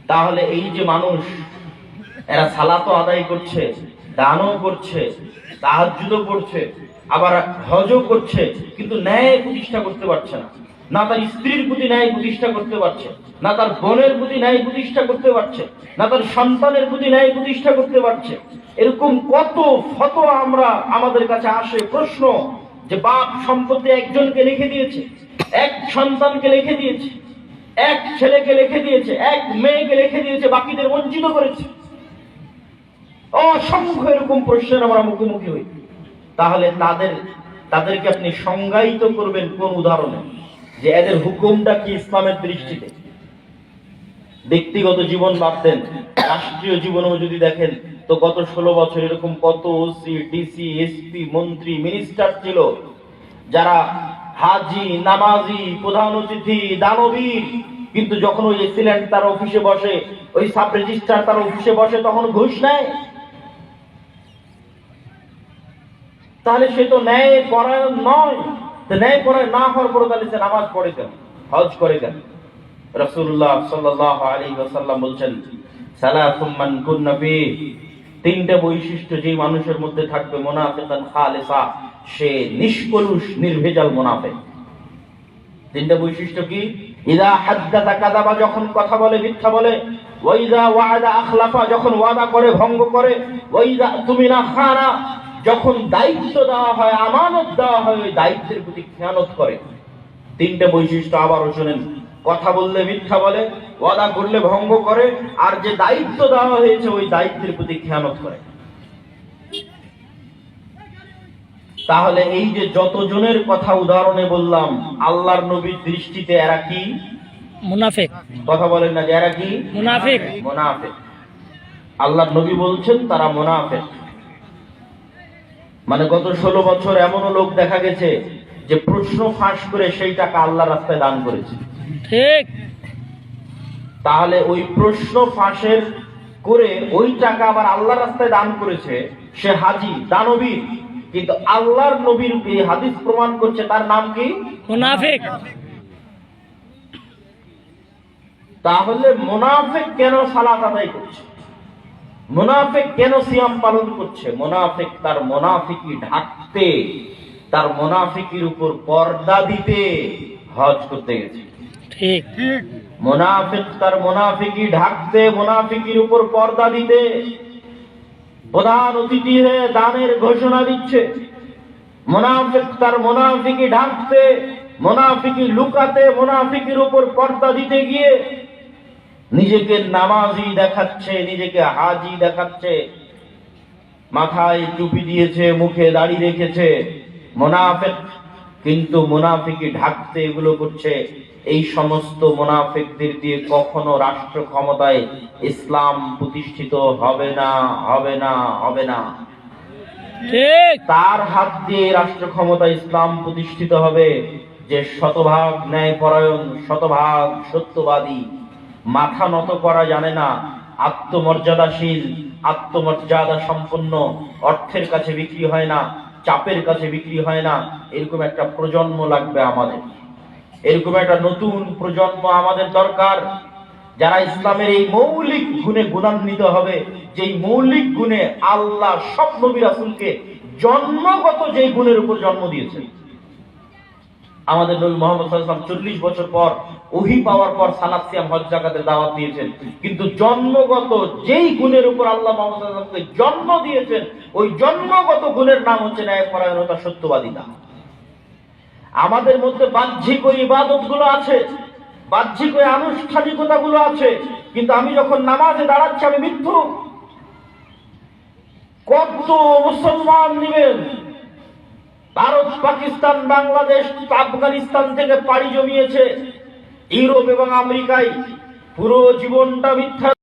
তাহলে এই যে মানুষ এরা সালাতও আদায় করছে, দানও করছে, তাহাজ্জুদও করছে, আবার হজও করছে, কিন্তু ন্যায় প্রতিষ্ঠা করতে পারছে না। না তার স্ত্রীর প্রতি ন্যায় প্রতিষ্ঠা করতে পারছে, না তার বোনের প্রতি ন্যায় প্রতিষ্ঠা করতে পারছে, না তার সন্তানের প্রতি ন্যায় প্রতিষ্ঠা করতে পারছে। এরকম কত ফতোয়া আমরা আমাদের কাছে আসে, প্রশ্ন যে বাপ সম্পত্তি একজনকে লিখে দিয়েছে, এক সন্তানকে লিখে দিয়েছে, এক ছেলেকে লিখে দিয়েছে, এক মেয়েকে লিখে দিয়েছে, বাকিদের বঞ্চিত করেছে। অসংখ্য এরকম প্রশ্নের আমরা মুখোমুখি হই। তাহলে তাদেরকে আপনি সংজ্ঞায়িত করবেন কোন উদাহরণে, যে এদের হুকুমটা কি ইসলামের দৃষ্টিতে? ব্যক্তিগত জীবন বাদ দেন, রাষ্ট্রীয় জীবনেও যদি দেখেন তো গত 16 বছর এরকম কত ওসি, ডিসি, এসপি, মন্ত্রী, মিনিস্টার ছিল যারা হাজি, নামাজি, প্রধান অতিথি, দানবীর, কিন্তু যখন ওই এসিলেন্ট তার অফিসে বসে, ওই সাব রেজিস্ট্রার তার অফিসে বসে, তখন ঘুষ নেয়। তাহলে সে তো ন্যায় পরায়ণ নয়। ন্যায় পরায়ণ না হওয়ার পরে তাহলে সে নামাজ পড়ে কেন, হজ করে কেন? রাসূলুল্লাহ সাল্লাল্লাহু আলাইহি ওয়াসাল্লাম বলছেন, সালাতুম মান কুন্না ফীহি, তিনটা বৈশিষ্ট্য যে মানুষের মধ্যে থাকবে, মুনাফিকান খালিসা, সে নিষ্কলুষ নির্ভেজাল মুনাফিক। তিনটা বৈশিষ্ট্য কি? ইযা হাদ্দাতা কাযাবা, যখন কথা বলে মিথ্যা বলে, ওয়া ইযা ওয়া'আদা আখলাফা, যখন ওয়াদা করে ভঙ্গ করে, ওয়া ইযা তুমিনা খানা, যখন দায়িত্ব দেওয়া হয়, আমানত দেওয়া হয়, ওই দায়িত্বের প্রতি খেয়ানত করে। তিনটা বৈশিষ্ট্য আবারও শুনেন, কথা বললে মিথ্যা বলে, ওয়াদা করলে ভঙ্গ করে, আর যে দায়িত্ব দেওয়া হয়েছে ওই দায়িত্বের প্রতি খেয়ানত করে। তাহলে এই যে যতজনের কথা উদাহরণে বললাম, আল্লাহর নবীর দৃষ্টিতে এরা কি? মুনাফিক। কথা বলেন না যে এরা কি? মুনাফিক। মুনাফিক। আল্লাহর নবী বলছেন তারা মুনাফিক। মানে গত 16 বছর এমনও লোক দেখা গেছে যে প্রশ্ন ফাঁস করে সেই টাকা আল্লাহর রাস্তায় দান করেছে। ঠিক। তাহলে ওই প্রশ্ন ফাঁসের করে ওই টাকা আবার আল্লাহর রাস্তায় দান করেছে, সে হাজি, দানবীর, কিন্তু আল্লাহর নবীর এই হাদিস প্রমাণ করছে তার নাম কি? মুনাফিক। তাহলে মুনাফিক কেন সালাত আদায় করছে? মুনাফিক কেন সিয়াম পালন করছে? মুনাফিক তার মুনাফিকি ঢাকতে, তার মুনাফিকির উপর পর্দা দিতে হজ করতে গেছে। ঠিক। মুনাফিক তার মুনাফিকি ঢাকতে, মুনাফিকির উপর পর্দা দিতে প্রধান অতিথি হয়ে দানের ঘোষণা দিচ্ছে। মুনাফিক তার মুনাফিকি ঢাকতে, মুনাফিকি লুকাতে, মুনাফিকির উপর পর্দা দিতে গিয়ে নিজেকে নামাজি দেখাচ্ছে, নিজেকে হাজি দেখাচ্ছে, মাথায় টুপি দিয়েছে, মুখে দাড়ি রেখেছে, মুনাফিক। কিন্তু মুনাফিকি ঢাকতে এগুলো করছে। এই সমস্ত মুনাফিকদের দিয়ে কখনো রাষ্ট্র ক্ষমতায় ইসলাম প্রতিষ্ঠিত হবে না, হবে না, হবে না। ঠিক। তার হাত দিয়ে রাষ্ট্র ক্ষমতা ইসলাম প্রতিষ্ঠিত হবে যে শতভাগ ন্যায়পরায়ণ, শতভাগ সত্যবাদী, মাথা নত করা জানে না, আত্মমর্যাদাশীল, আত্মমর্যাদা সম্পন্ন, অর্থের কাছে বিক্রি হয় না, চাপের কাছে বিক্রি হয় না। এরকম একটা প্রজন্ম লাগবে আমাদের। এরকম একটা নতুন প্রজন্ম আমাদের দরকার, যারা ইসলামের এই মৌলিক গুণে গুণান্বিত হবে, যেই মৌলিক গুণে আল্লাহ সব নবী রাসূলকে জন্মগত যেই গুণের উপর জন্ম দিয়েছেন। আমাদের নবী মুহাম্মদ সাল্লাল্লাহু আলাইহি ওয়াসাল্লাম 40 বছর পর ওহী পাওয়ার পর সালাত, সিয়াম, হজ, যাকাতের দাওয়াত দিয়েছেন, কিন্তু জন্মগত যেই গুণের উপর আল্লাহ মুহাম্মদ সাল্লাল্লাহু আলাইহি ওয়াসাল্লামকে জন্ম দিয়েছেন, ওই জন্মগত গুণের নাম হচ্ছে ন্যায়পরায়ণতা, সত্যবাদিতা। আমাদের মধ্যে বাহ্যিক ওই ইবাদত গুলো আছে, বাহ্যিক ওই আনুষ্ঠানিকতা গুলো আছে, কিন্তু আমি যখন নামাজে দাঁড়াচ্ছি আমি মিথ্যুক। কত মুসলমান নিবেন ভারত, পাকিস্তান, বাংলাদেশ, আফগানিস্তান থেকে পাড়ি জমিয়েছে ইউরোপ এবং আমেরিকায়, পুরো জীবনটা মিথ্যা